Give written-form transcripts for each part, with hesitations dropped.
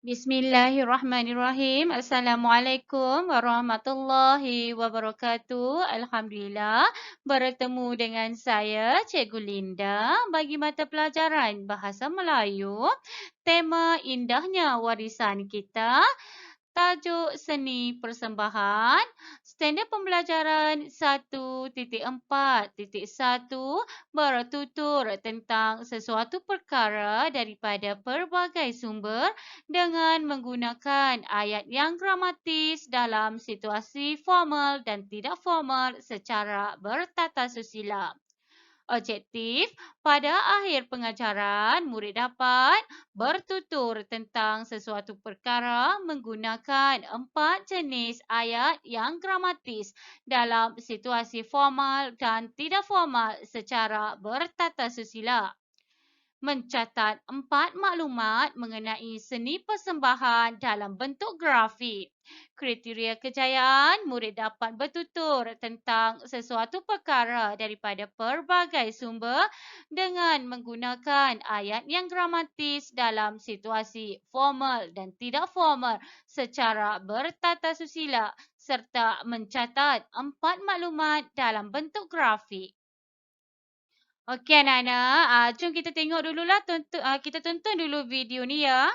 Bismillahirrahmanirrahim. Assalamualaikum warahmatullahi wabarakatuh. Alhamdulillah, bertemu dengan saya, Cikgu Linda, bagi mata pelajaran Bahasa Melayu. Tema indahnya warisan kita, tajuk seni persembahan, standard pembelajaran 1.4.1 bertutur tentang sesuatu perkara daripada pelbagai sumber dengan menggunakan ayat yang gramatis dalam situasi formal dan tidak formal secara bertata susila. Objektif, pada akhir pengajaran, murid dapat bertutur tentang sesuatu perkara menggunakan 4 jenis ayat yang gramatis dalam situasi formal dan tidak formal secara bertata susila. Mencatat 4 maklumat mengenai seni persembahan dalam bentuk grafik. Kriteria kejayaan, murid dapat bertutur tentang sesuatu perkara daripada pelbagai sumber dengan menggunakan ayat yang gramatis dalam situasi formal dan tidak formal secara bertata susila serta mencatat 4 maklumat dalam bentuk grafik. Okey anak-anak, jom kita tengok dululah, kita tonton dulu video ni ya.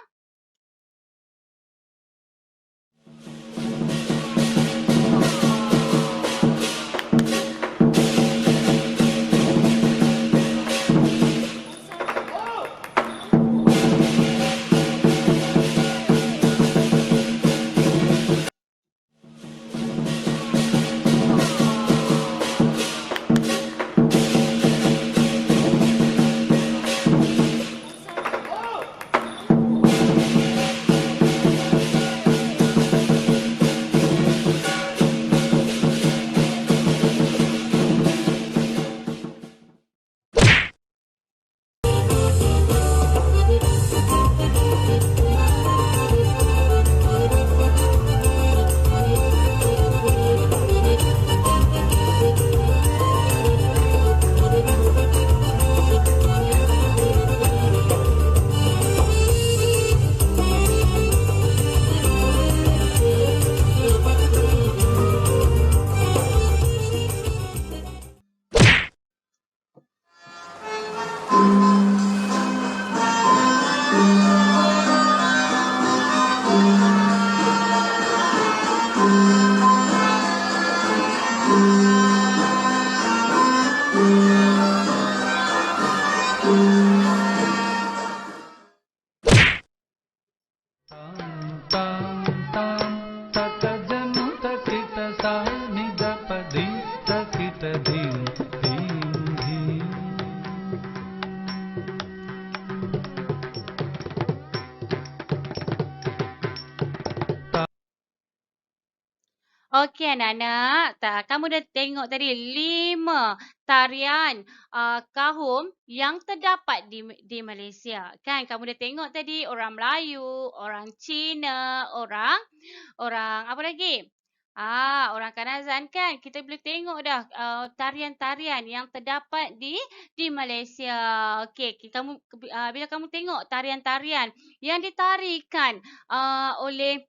Okey anak-anak, kamu dah tengok tadi 5 tarian kahum yang terdapat di Malaysia. Kan kamu dah tengok tadi orang Melayu, orang Cina, orang apa lagi? Orang Kanazan kan. Kita boleh tengok dah tarian-tarian yang terdapat di Malaysia. Okey, bila kamu tengok tarian-tarian yang ditarikan oleh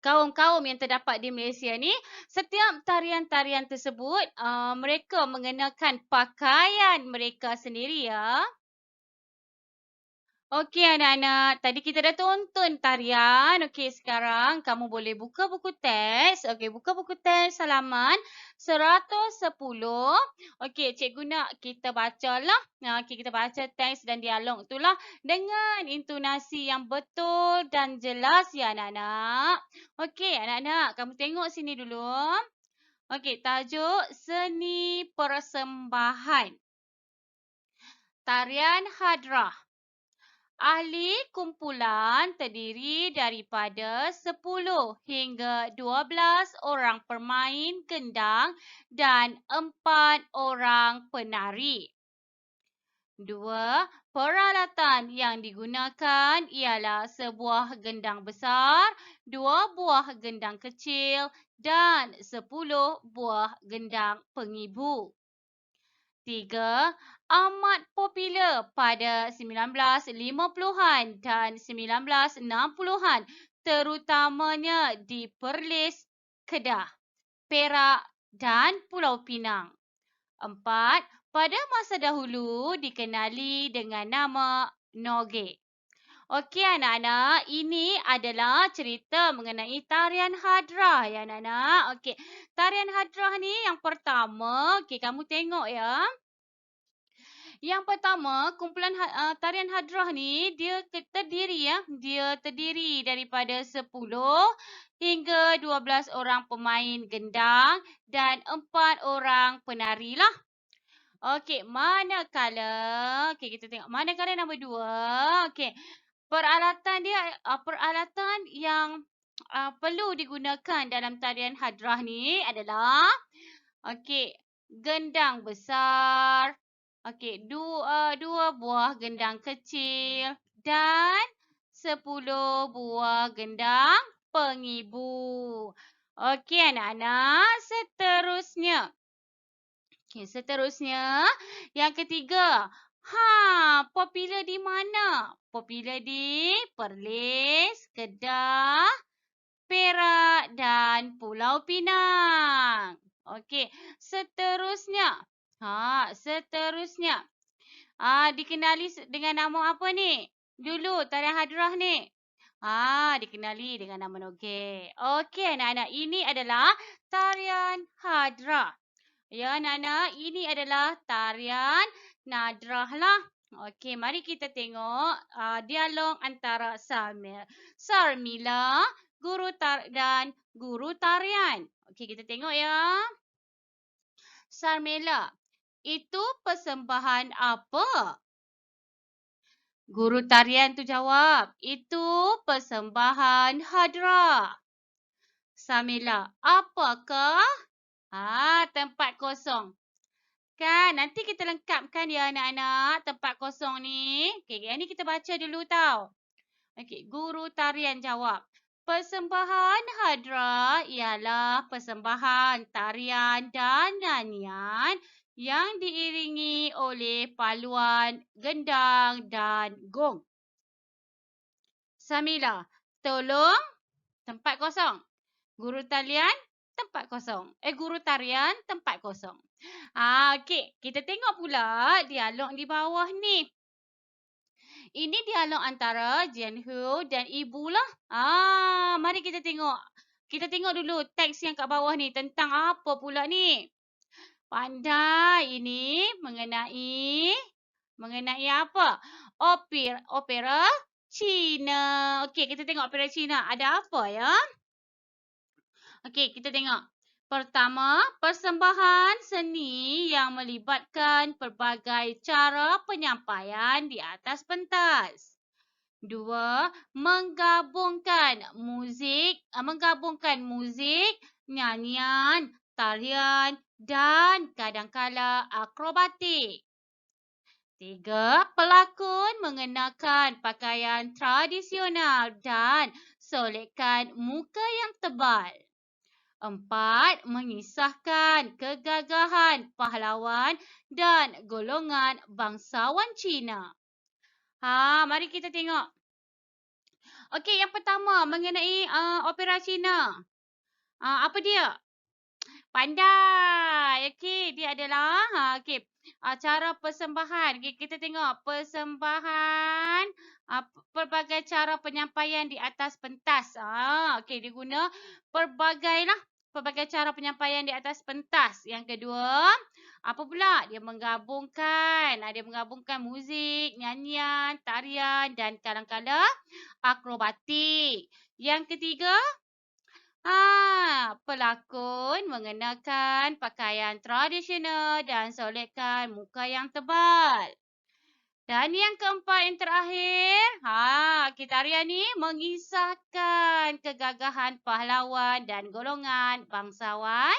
kaum-kaum yang terdapat di Malaysia ni, setiap tarian-tarian tersebut mereka mengenakan pakaian mereka sendiri ya. Okey anak-anak, tadi kita dah tonton tarian. Okey, sekarang kamu boleh buka buku teks. Okey, buka buku teks halaman 110. Okey, cikgu nak kita bacalah. Okey, kita baca teks dan dialog itulah dengan intonasi yang betul dan jelas ya anak-anak. Okey, anak-anak, kamu tengok sini dulu. Okey, tajuk seni persembahan. Tarian Hadrah. Ahli kumpulan terdiri daripada 10 hingga 12 orang pemain gendang dan 4 orang penari. 2. Peralatan yang digunakan ialah sebuah gendang besar, 2 buah gendang kecil dan 10 buah gendang pengibu. Tiga, amat popular pada 1950-an dan 1960-an, terutamanya di Perlis, Kedah, Perak dan Pulau Pinang. Empat, pada masa dahulu dikenali dengan nama Noge. Okey anak-anak, ini adalah cerita mengenai tarian hadrah ya anak-anak. Okey, tarian hadrah ni yang pertama, okey kamu tengok ya. Yang pertama, kumpulan tarian hadrah ni dia terdiri ya. Dia terdiri daripada 10 hingga 12 orang pemain gendang dan 4 orang penari lah. Okey, kita tengok manakala nombor 2. Okey. Peralatan dia peralatan yang perlu digunakan dalam tarian hadrah ni adalah okey, gendang besar, okey, dua buah gendang kecil dan 10 buah gendang pengibu. Okey anak-anak, seterusnya. Okey, seterusnya yang ketiga. Popular di mana? Popular di Perlis, Kedah, Perak dan Pulau Pinang. Okey, seterusnya. Seterusnya. Dikenali dengan nama apa ni? Dulu tarian hadrah ni. Dikenali dengan nama Noge. Okey anak-anak, ini adalah tarian hadrah. Ya anak-anak, ini adalah tarian nadrah lah. Okey, mari kita tengok dialog antara Sarmila dan guru tarian. Okey, kita tengok ya. Sarmila, itu persembahan apa? Guru tarian tu jawab, itu persembahan hadrah. Sarmila, apakah? Tempat kosong. Kan, nanti kita lengkapkan ya anak-anak tempat kosong ni. Okey, yang ni kita baca dulu tau. Okey, guru tarian jawab. Persembahan hadrah ialah persembahan tarian dan nyanyian yang diiringi oleh paluan, gendang dan gong. Samila, tolong tempat kosong. Guru tarian, tempat kosong. Guru tarian, tempat kosong. Okey, kita tengok pula dialog di bawah ni. Ini dialog antara Jian Hu dan ibu lah. Mari kita tengok. Kita tengok dulu teks yang kat bawah ni tentang apa pula ni. Pandai ini mengenai apa? Opera Cina. Okey, kita tengok opera Cina. Ada apa ya? Okey, kita tengok. Pertama, persembahan seni yang melibatkan pelbagai cara penyampaian di atas pentas. Dua, menggabungkan muzik, nyanyian, tarian dan kadangkala akrobatik. Tiga, pelakon mengenakan pakaian tradisional dan solekan muka yang tebal. Empat, mengisahkan kegagahan pahlawan dan golongan bangsawan Cina. Mari kita tengok. Okey, yang pertama mengenai opera Cina. Apa dia? Pandai. Okey, dia adalah cara persembahan. Okay, kita tengok persembahan pelbagai cara penyampaian di atas pentas. Okey, dia guna pelbagai cara penyampaian di atas pentas. Yang kedua, apa pula? Dia menggabungkan muzik, nyanyian, tarian dan kadang-kala akrobatik. Yang ketiga, pelakon mengenakan pakaian tradisional dan solekan muka yang tebal. Dan yang keempat yang terakhir, tarian ni mengisahkan kegagahan pahlawan dan golongan bangsawan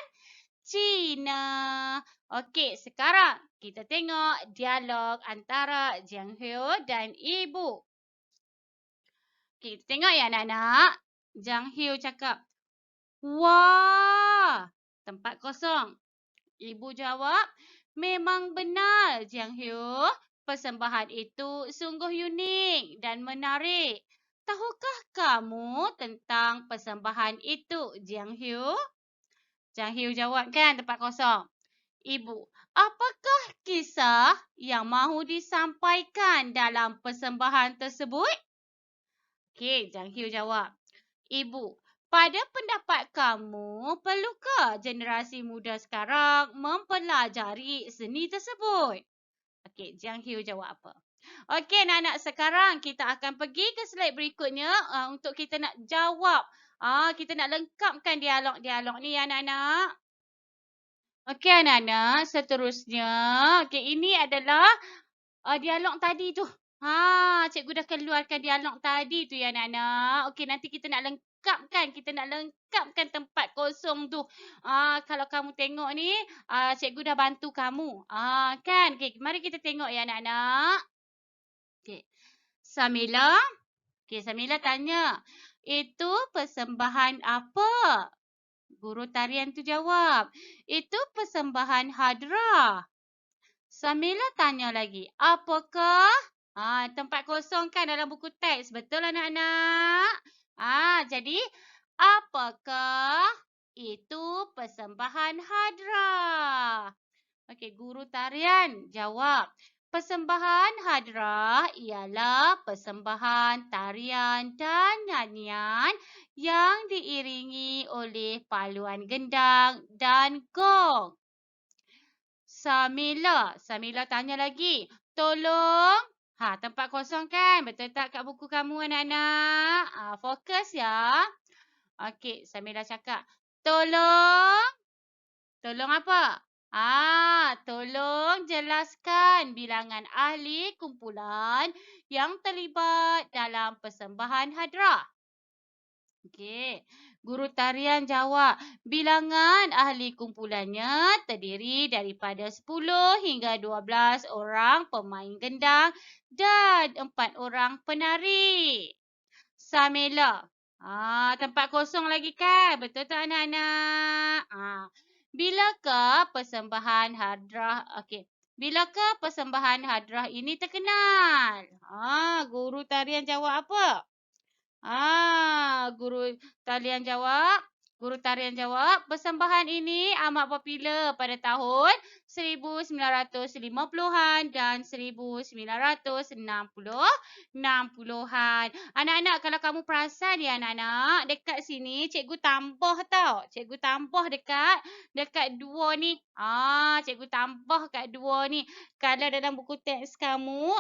Cina. Okey, sekarang kita tengok dialog antara Jiang Hu dan ibu. Okey, kita tengok ya anak-anak. Jiang Hu cakap, "Wah, tempat kosong." Ibu jawab, Memang benar, Jiang Hu. Persembahan itu sungguh unik dan menarik. Tahukah kamu tentang persembahan itu, Jiang Hu? Jiang Hu jawab kan tempat kosong. Ibu, apakah kisah yang mahu disampaikan dalam persembahan tersebut? Okey, Jiang Hu jawab. Ibu, pada pendapat kamu, perlukah generasi muda sekarang mempelajari seni tersebut? Okey, Jiang Hu jawab apa? Okey, anak-anak, sekarang kita akan pergi ke slide berikutnya untuk kita nak jawab. Kita nak lengkapkan dialog-dialog ni ya anak-anak. Okey anak-anak, seterusnya. Okey, ini adalah dialog tadi tu. Cikgu dah keluarkan dialog tadi tu ya anak-anak. Okey, nanti kita nak lengkapkan tempat kosong tu. Kalau kamu tengok ni, cikgu dah bantu kamu. Kan? Okey, mari kita tengok ya anak-anak. Okey. Samila. Okey, Samila tanya, itu persembahan apa? Guru tarian tu jawab, itu persembahan hadrah. Samila tanya lagi, apakah? Tempat kosong kan dalam buku teks. Betul anak-anak? Jadi, apakah itu persembahan hadrah? Okey, guru tarian jawab, persembahan hadrah ialah persembahan tarian dan nyanyian yang diiringi oleh paluan gendang dan gong. Samila tanya lagi, tolong. Tempat kosong kan? Betul tak kat buku kamu anak-anak? Fokus ya. Okey, Samila cakap, tolong. Tolong apa? Tolong jelaskan bilangan ahli kumpulan yang terlibat dalam persembahan hadrah. Okey, guru tarian jawab, bilangan ahli kumpulannya terdiri daripada 10 hingga 12 orang pemain gendang dan 4 orang penari. Samila. Tempat kosong lagi kan? Betul tak anak-anak? Bilakah persembahan hadrah? Okey. Bilakah persembahan hadrah ini terkenal? Guru tarian jawab apa? Guru tarian jawab, persembahan ini amat popular pada tahun 1950-an dan 1960-an. Anak-anak, kalau kamu perasan ya anak-anak, dekat sini cikgu tambah tau. Cikgu tambah dekat dua ni. Cikgu tambah kat dua ni. Kalau dalam buku teks kamu,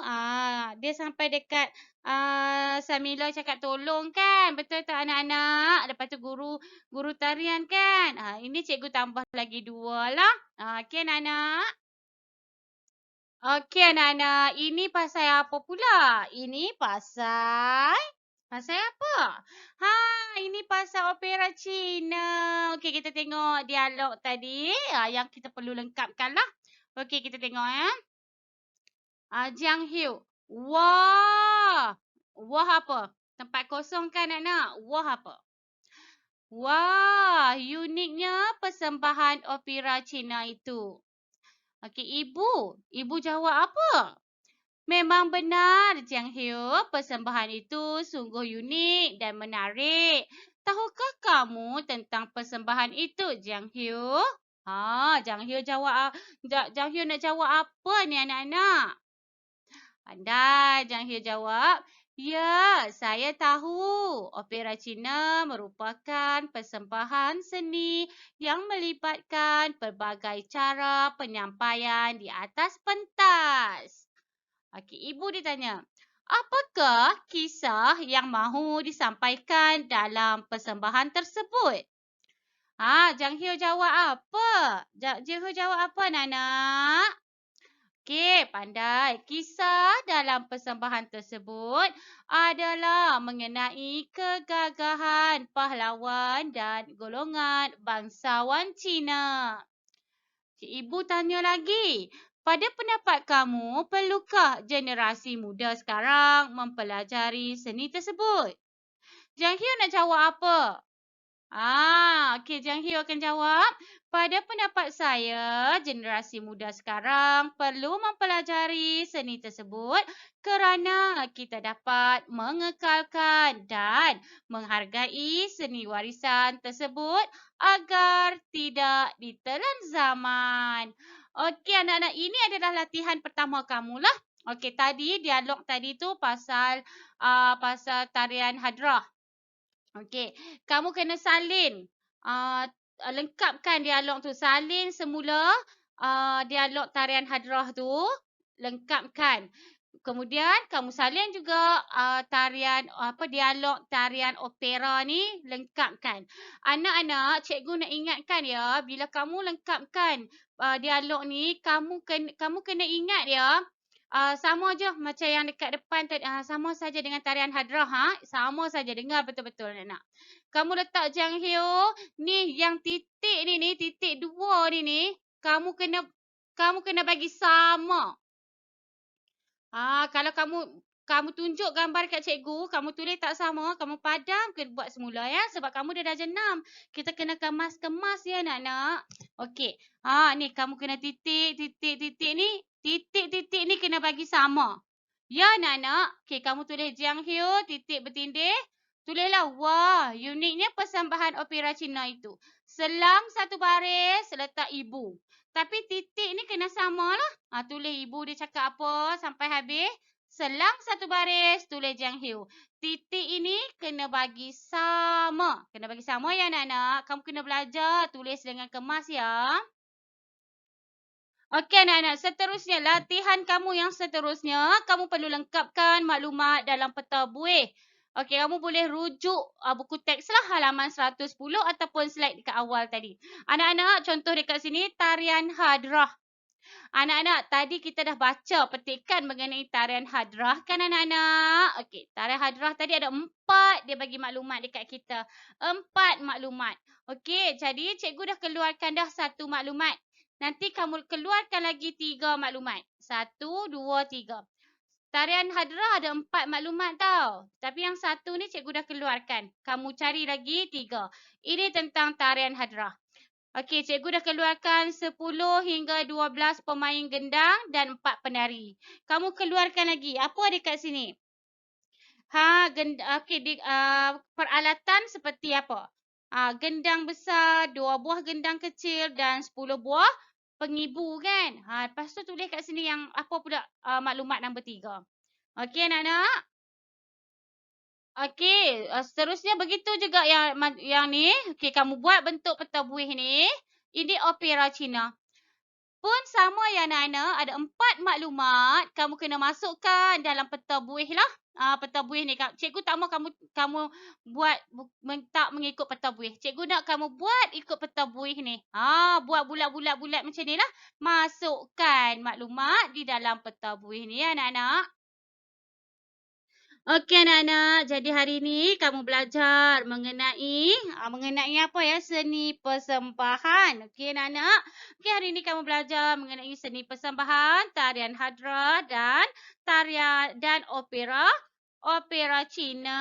dia sampai dekat Samila cakap tolong kan? Betul tak anak-anak? Lepas tu guru tarian kan? Ini cikgu tambah lagi 2 lah. Okey anak-anak? Okey anak-anak, ini pasal apa pula? Ini pasal apa? Ini pasal opera Cina. Okey, kita tengok dialog tadi yang kita perlu lengkapkan lah. Okey, kita tengok ya. Jiang Hu. Wah! Wah apa? Tempat kosong kan anak? Wah apa? Wah, uniknya persembahan opera Cina itu. Okey, Ibu jawab apa? Memang benar, Jiang Hu. Persembahan itu sungguh unik dan menarik. Tahukah kamu tentang persembahan itu, Jiang Hu? Jiang Hu nak jawab apa ni anak-anak? Pandai, Jiang Hu jawab. Ya, saya tahu. Opera Cina merupakan persembahan seni yang melibatkan pelbagai cara penyampaian di atas pentas. Okey, Ibu ditanya, apakah kisah yang mahu disampaikan dalam persembahan tersebut? Jiang Hu jawab apa? Jiang Hu jawab apa, Nana? Okey, pandai. Kisah dalam persembahan tersebut adalah mengenai kegagahan pahlawan dan golongan bangsawan Cina. Ibu tanya lagi, pada pendapat kamu, perlukah generasi muda sekarang mempelajari seni tersebut? Jiang Hu nak jawab apa? Okey, Jang Hyo akan jawab. Pada pendapat saya, generasi muda sekarang perlu mempelajari seni tersebut kerana kita dapat mengekalkan dan menghargai seni warisan tersebut agar tidak ditelan zaman. Okey, anak-anak, ini adalah latihan pertama kamulah. Okey, tadi dialog tadi tu pasal tarian hadrah. Okey, kamu kena salin. Uh, Lengkapkan dialog tu. Salin semula dialog tarian hadrah tu. Lengkapkan. Kemudian kamu salin juga dialog tarian opera ni, lengkapkan. Anak-anak, cikgu nak ingatkan ya, bila kamu lengkapkan dialog ni, kamu kena ingat ya, sama je macam yang dekat depan tadi, sama saja dengan tarian hadrah, sama saja, dengar betul-betul anak-anak. Kamu letak Jang Hyo, ni yang titik ni titik 2 ni kamu kena bagi sama. Kalau kamu tunjuk gambar kat cikgu, kamu tulis tak sama, kamu padam ke buat semula ya, sebab kamu dah darjah 6. Kita kena kemas-kemas ya anak-anak. Okey. Ni kamu kena titik ni kena bagi sama. Ya anak-anak. Okey, kamu tulis Jang Hyo titik bertindih. Tulislah, wah, uniknya persembahan opera Cina itu. Selang satu baris letak ibu. Tapi titik ni kena samalah. Tulis ibu dia cakap apa sampai habis. Selang satu baris, tulis Jang Hyo. Titik ini kena bagi sama. Kena bagi sama ya anak-anak. Kamu kena belajar tulis dengan kemas ya. Okey anak-anak, seterusnya latihan kamu yang seterusnya. Kamu perlu lengkapkan maklumat dalam peta buih. Okey, kamu boleh rujuk buku teks lah halaman 110 ataupun slide dekat awal tadi. Anak-anak, contoh dekat sini tarian hadrah. Anak-anak, tadi kita dah baca petikan mengenai tarian hadrah kan anak-anak? Okey, tarian hadrah tadi ada 4 dia bagi maklumat dekat kita. 4 maklumat. Okey, jadi cikgu dah keluarkan dah 1 maklumat. Nanti kamu keluarkan lagi 3 maklumat. 1, 2, 3. Tarian hadrah ada 4 maklumat tau. Tapi yang 1 ni cikgu dah keluarkan. Kamu cari lagi 3. Ini tentang tarian hadrah. Okey, cikgu dah keluarkan 10 hingga 12 pemain gendang dan 4 penari. Kamu keluarkan lagi. Apa ada kat sini? Peralatan seperti apa? Gendang besar, 2 buah gendang kecil dan 10 buah pengibu kan? Lepas tu tulis kat sini yang apa pula maklumat nombor 3. Okey anak-anak? Okey, seterusnya begitu juga yang ni. Okey, kamu buat bentuk peta buih ni. Ini opera Cina. Pun sama ya anak-anak, ada 4 maklumat kamu kena masukkan dalam peta buih lah. Peta buih ni cikgu tak mahu kamu buat tak mengikut peta buih. Cikgu nak kamu buat ikut peta buih ni. Buat bulat-bulat macam ni lah. Masukkan maklumat di dalam peta buih ni ya anak-anak. Okey anak-anak, jadi hari ini kamu belajar mengenai apa ya? Seni persembahan. Okey anak-anak. Okey, hari ini kamu belajar mengenai seni persembahan, tarian hadrah dan opera Cina.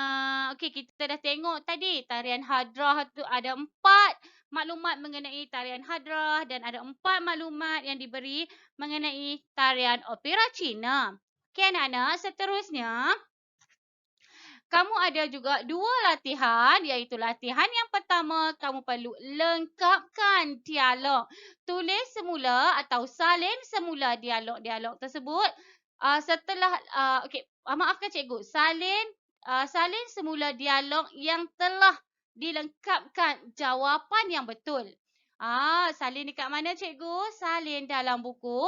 Okey, kita dah tengok tadi tarian hadrah tu ada 4 maklumat mengenai tarian hadrah dan ada 4 maklumat yang diberi mengenai tarian opera Cina. Okey anak-anak, seterusnya kamu ada juga 2 latihan, iaitu latihan yang pertama, kamu perlu lengkapkan dialog. Tulis semula atau salin semula dialog-dialog tersebut. Maafkan cikgu. Salin semula dialog yang telah dilengkapkan jawapan yang betul. Salin dekat mana cikgu? Salin dalam buku.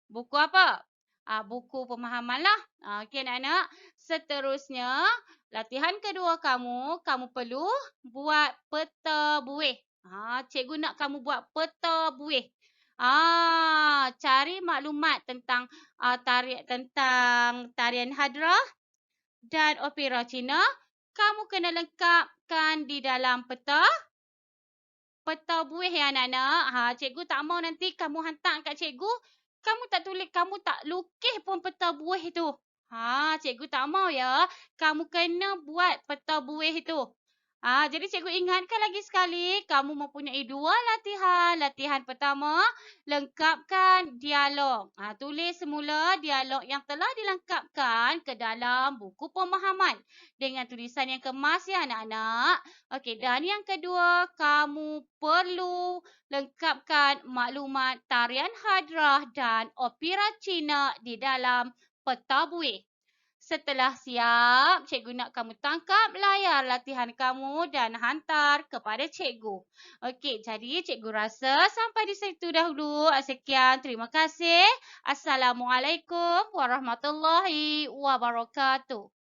Buku apa? Buku pemahaman lah. Okey anak-anak. Seterusnya, latihan kedua kamu perlu buat peta buih. Cikgu nak kamu buat peta buih. Cari maklumat tentang tarian hadrah dan opera Cina. Kamu kena lengkapkan di dalam peta buih ya anak-anak. Cikgu tak mau nanti kamu hantar kat cikgu, kamu tak lukis pun peta buih tu. Cikgu tak mau ya. Kamu kena buat peta buih tu. Jadi cikgu ingatkan lagi sekali, kamu mempunyai dua latihan. Latihan pertama, lengkapkan dialog. Tulis semula dialog yang telah dilengkapkan ke dalam buku pemahaman dengan tulisan yang kemas ya anak-anak. Okey, dan yang kedua, kamu perlu lengkapkan maklumat tarian hadrah dan opera Cina di dalam peta buih. Setelah siap, cikgu nak kamu tangkap layar latihan kamu dan hantar kepada cikgu. Okey, jadi cikgu rasa sampai di situ dahulu. Sekian, terima kasih. Assalamualaikum warahmatullahi wabarakatuh.